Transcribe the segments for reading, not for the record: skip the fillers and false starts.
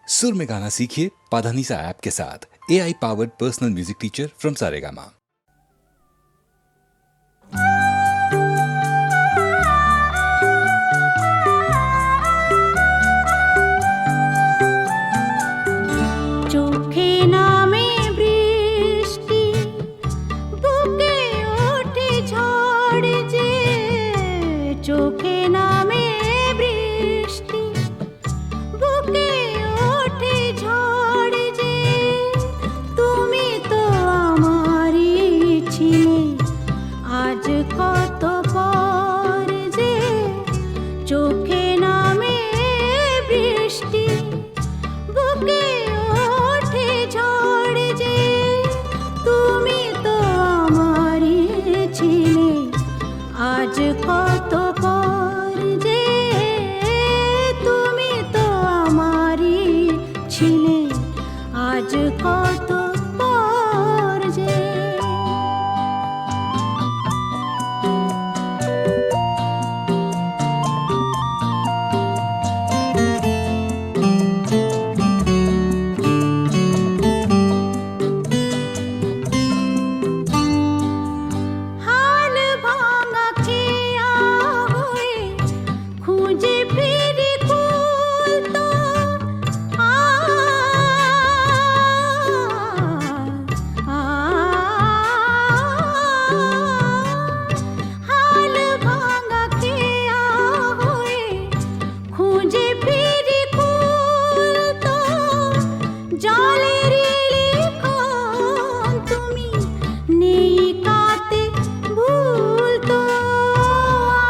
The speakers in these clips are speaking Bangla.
सुर में गाना सीखिए पाधानीसा ऐप के साथ। AI powered personal music teacher from Saregama. চোখে নামে বৃষ্টি, বুকে ওঠে ঝড় যে। চোখে নামে বৃষ্টি, বুকে ওঠে ঝড় যে। তুমি তো আমারই ছিলে, আজ কত পর যে। চোখে নামে বৃষ্টি, বুকে ওঠে ঝড় যে। তুমি তো আমারই ছিলে, আজ কত পর যে। তুমি তো আমারই ছিলে, আজ কত পর যে। হাল ভাঙা খেয়া হয়ে খুঁজে ফিরি কুল তো। হাল ভাঙা খেয়া হয়ে খুঁজে ফিরি কুল তো। জলের লিখন তুমি নেই কাতে ভুল তো।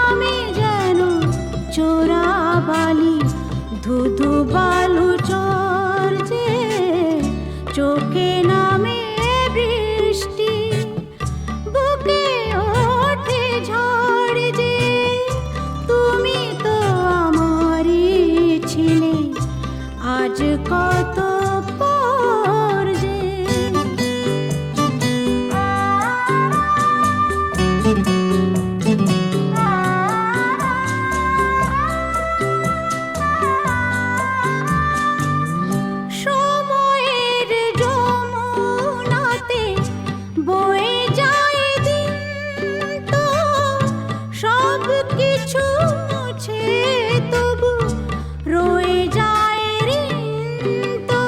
আমি যেন চোরা বালি, ধুধু বালু চর যে। চোখে নামে বৃষ্টি, বুকে ওঠে ঝড় যে। তুমি তো আমারই ছিলে, আজ কত পর যে। সময়ের যমুনাতে বয়ে যায় দিন তো। সব কিছু মুছে তবু রয়ে যায় ঋণ তো।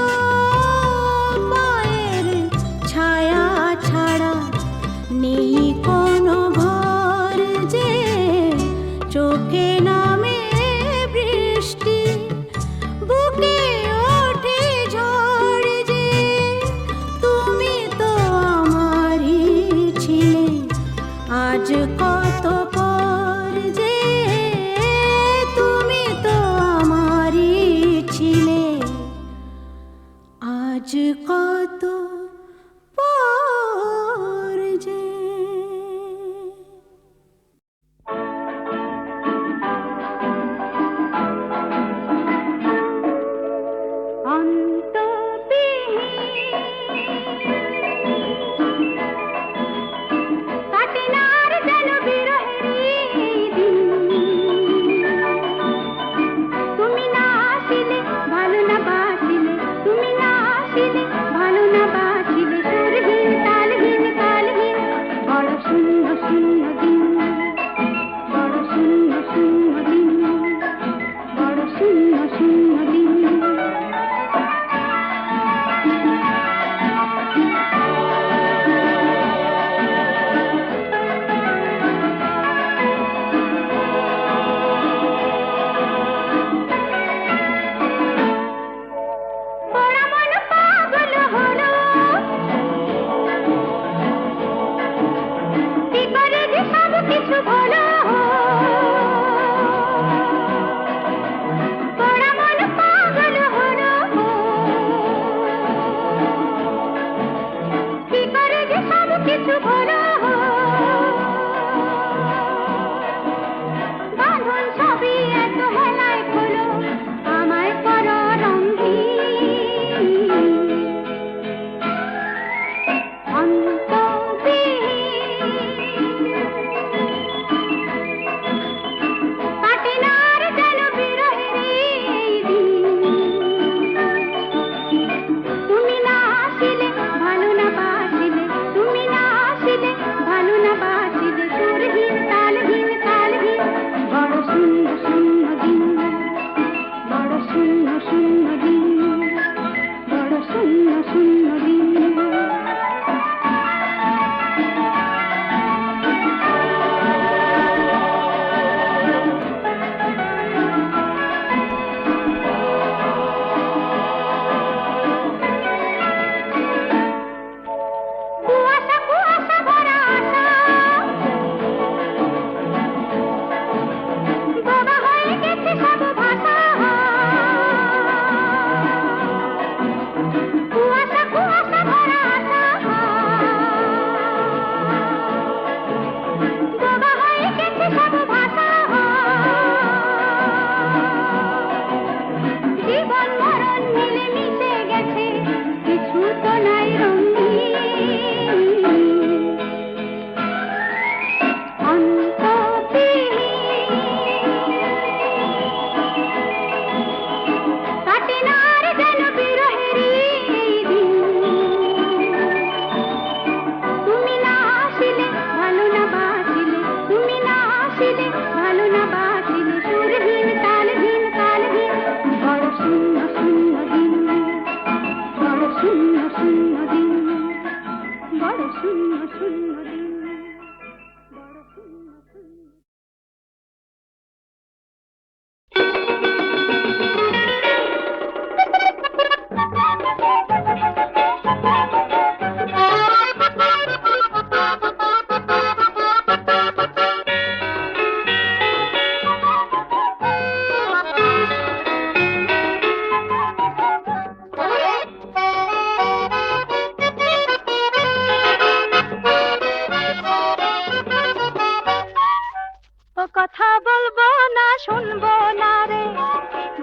ও কথা বলবো না শুনবো না রে,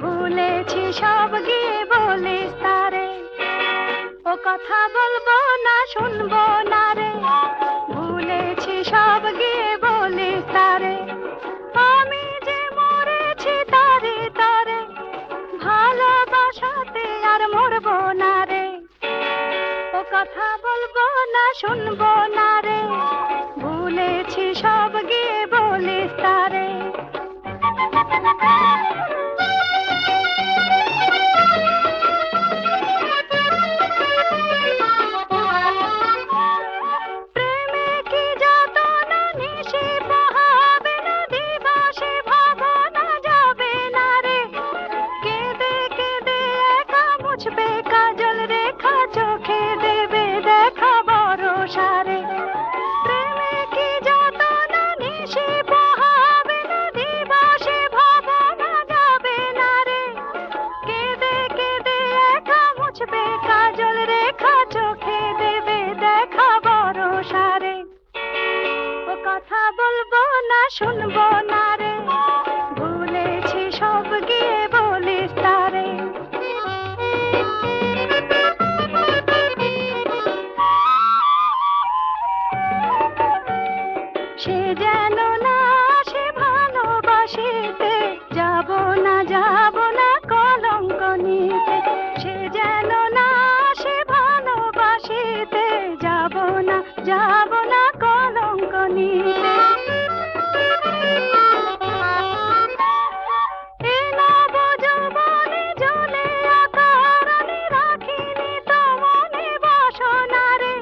ভুলেছি সব গিয়ে বলিস তারে। ও কথা বলবো না শুনবো না রে, ভুলেছি সব গিয়ে বলিস তারে। আমি যে মরেছি তারে তারে, ভালোবাসাতে আর মরবো না রে। ও কথা বলবো না শুনবো না রে, ভুলেছি সব গিয়ে বলিস তারে। প্রেমে কি যাতনা নিশি পোহাবে না, দিবসে ভাবনা যাবে না রে। কেঁদে কেঁদে একা মুছবে কাজল রেখা, চোখে দেবে দেখা ভরসা রে। প্রেমে কি যাতনা নিশি পোহাবে না, দিবসে ভাবনা যাবে না রে। কেঁদে কেঁদে একা মুছবে কাজল রেখা, চোখে দেবে দেখা ভরসা রে। ও কথা বলবো না শুনবো না রে, ভুলেছি সব গিয়ে বলিস তারে। সে যেন না সে ভালোবাসিতে, যাব না কলঙ্ক নিতে। সে যেন না সে ভালোবাসিতে, যাব না কলঙ্ক নিতে। এ নব যৌবনে জ্বলে আকার আমি রাখিনি তো মনে বাসনা রে।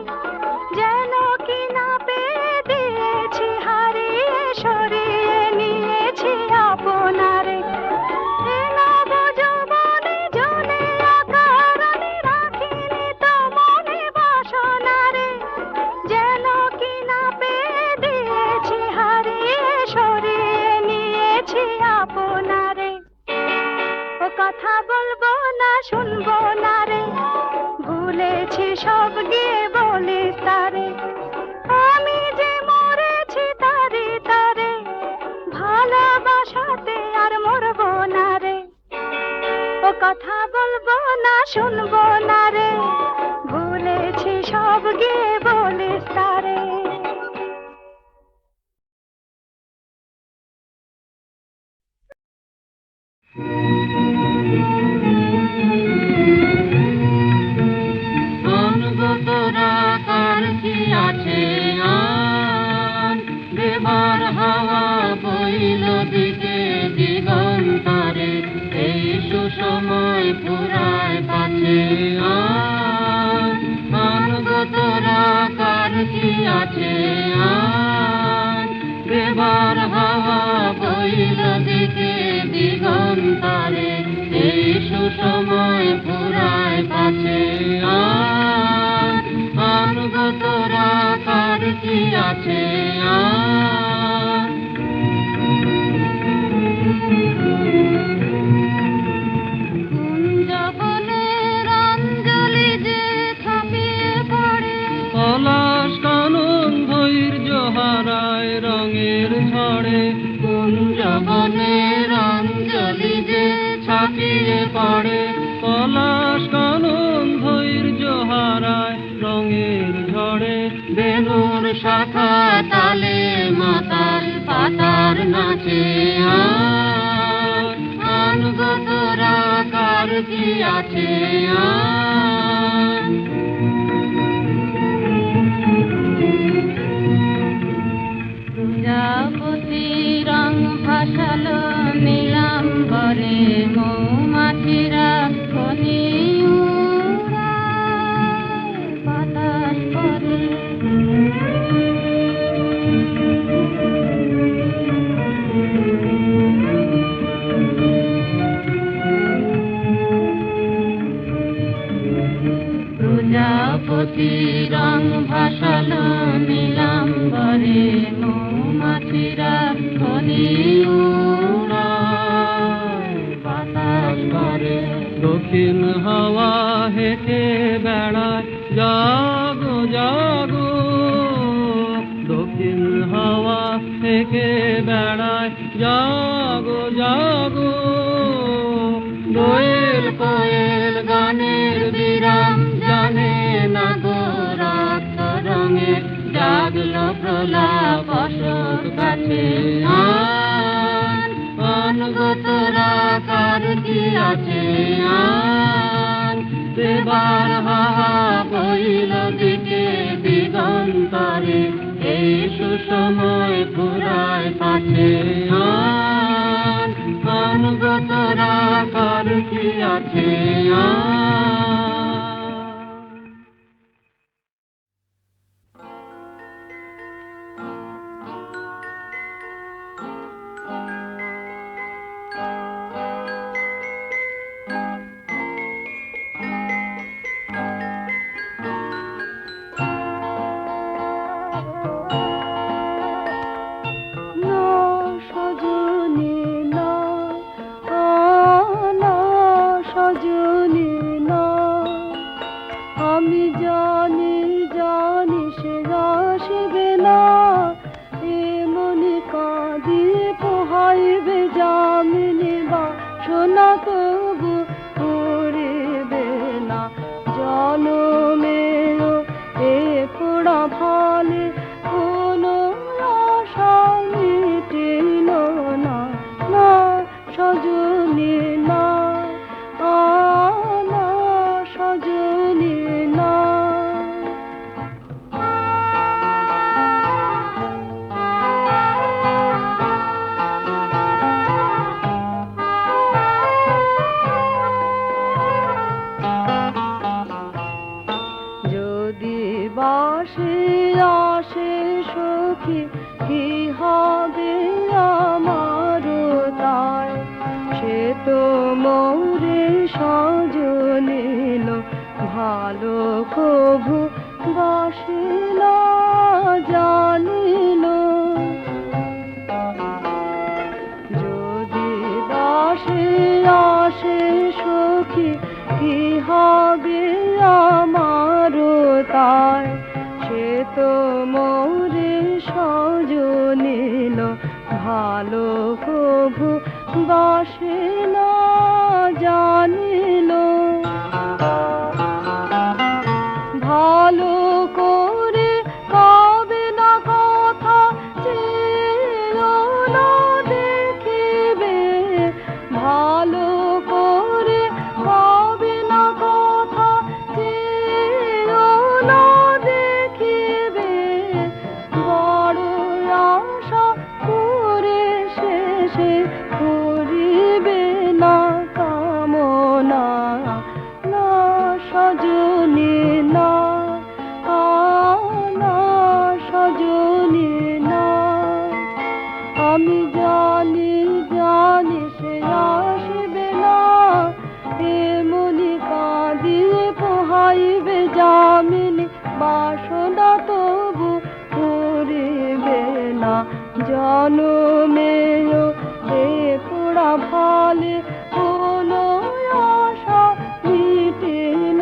যেন কি না পেয়ে দিয়েছি হারিয়ে, সরিয়ে নিয়েছি আপনারে। এ নব যৌবনে জ্বলে আকার আমি রাখিনি তো মনে বাসনা রে। যেন কি না পেয়ে দিয়েছি হারিয়ে, সরিয়ে নিয়েছি আপনারে। ও কথা বলবো না শুনবো না রে, ভুলেছি সব গিয়ে বলিস তারে। আমি যে মরেছি তারে তারে, ভালোবাসাতে আর মরবো না রে। ও কথা বলবো না শুনবো না রে, ভুলেছি সব গিয়ে বলিস তারে। কার কি আছে আন, দেবার হাওয়া বইল দিকে দিগন্তরে। এই সুসময় পুরায় পাছে আন গো তোরা কার কি আছে আন, দেবার হাওয়া বইল দিকে দিগন্তরে। এই সুসময় পুরায় পাছে আন গো তোরা কার কি আছে আন। কুঞ্জবনের অঞ্জলি যে ছাপিয়ে পড়ে, পলাশ কানন ধৈর্য হারায় রঙের ঝড়ে। কুঞ্জবনের অঞ্জলি যে ছাপিয়ে পড়ে, পলাশ কানন ধৈর্য হারায় রঙের ঝড়ে। বেলুর শাখা তালে মাতাল পাতার নাচে আন গো তোরা কার কি আছে আন। প্রজাপতি রং ভাসালো নীলাম্বরে, মৌমাছিরা খনি উড়ায় বাতাস করে। রূপতী রং ভাসালো নীলাম্বরে, মৌমাছিরা ধ্বনি উড়ায় বাতাস ভরে। দক্ষিণ হাওয়া হেঁটে বেড়ায় জাগো জাগো, দক্ষিণ হাওয়া থেকে বেড়ায় জাগো জাগো। দোয়েল কোয়েল গানের বিরাম জানে না গো, রক্ত রঙে জাগলো প্রলাপ অশোক গাছে। আন গো তোরা কার কি আছে আন, দেবার হাহা বইল দিকে দিগন্তরে, এই সুসময় ফুরায় পাছে। আন গো তোরা কার কি আছে আমি জানি জানি সে আসবে না, এমনি কাঁদিয়ে পোহাইবে যামিনী বাসনা তবু করিবে না। জনমেও এ পোড়া ভালে কোনো আশা মিটিল না, না সজনী না, না সজনী না। যদি বাসে আসে সখী কি হবে আমার তাই, সে তো মোরে সজনিল ভালো কভু বাসিল জানিল। যদি বাসে আসে সখী কি হবে আমার তাই, সে তো মোরে সজনিল ভালো কভু বাসে না জানিল। ভালো করে কবে না কথা চেয়েও না দেখিবে, ভালো করে কবে না কথা চেয়েও না দেখিবে। বড় আশা করে শেষে করিবে না কামনা, না সজনী না, না সজনী না। আমি জানি জানি সে আসবে না, এমনি কাঁদিয়ে পোহাইবে যামিনী বাসনা তবু করিবে না। জনমেও এ পোড়া ভালে কোনো আশা মিটিল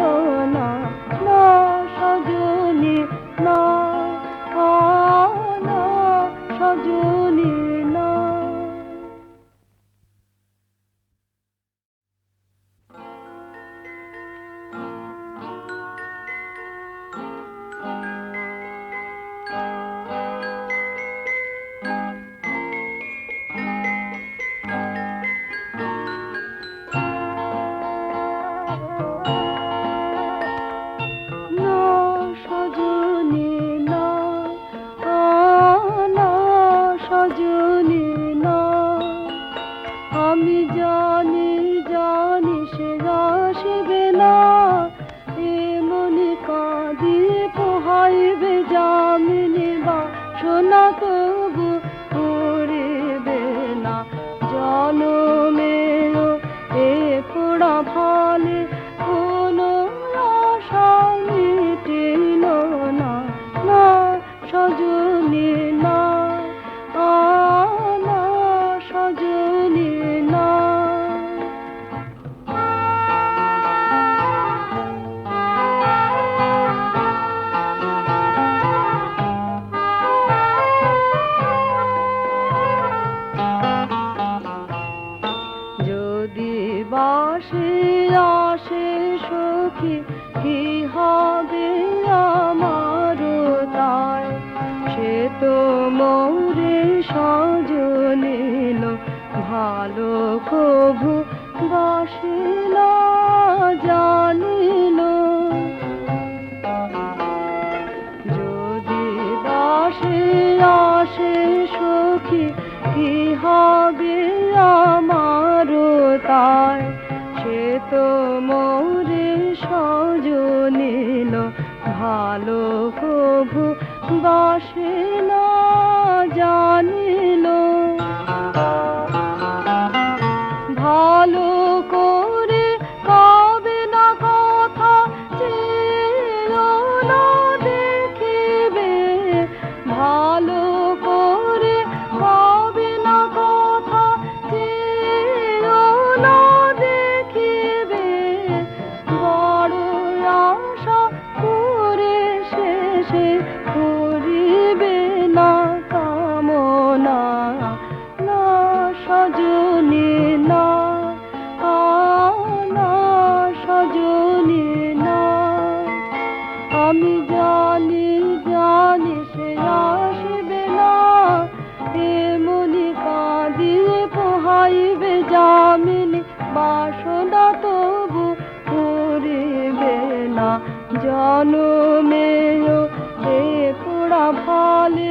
সখী কি হবে আমার তাই সে তো মোরে সজনিল ভালো কভু বাসিল জানিল যদি বাসে আসে সখী কি হবে আমার তাই সে তো মোরে সজনিল ভালো কভু বাসিল জানিল ভালো করে কবে না কথা চেয়েও না দেখিবে ভালো করে কবে না কথা চেয়েও না দেখিবে বড় আশা করে শেষে করিবে না কামনা না সজনী না না সজনী না আমি জানি জানি সে আসবে না এমনি কাঁদিয়ে পোহাইবে যামিনী বাসনা তবু করিবে না জনমেয় এ পোড়া ভালে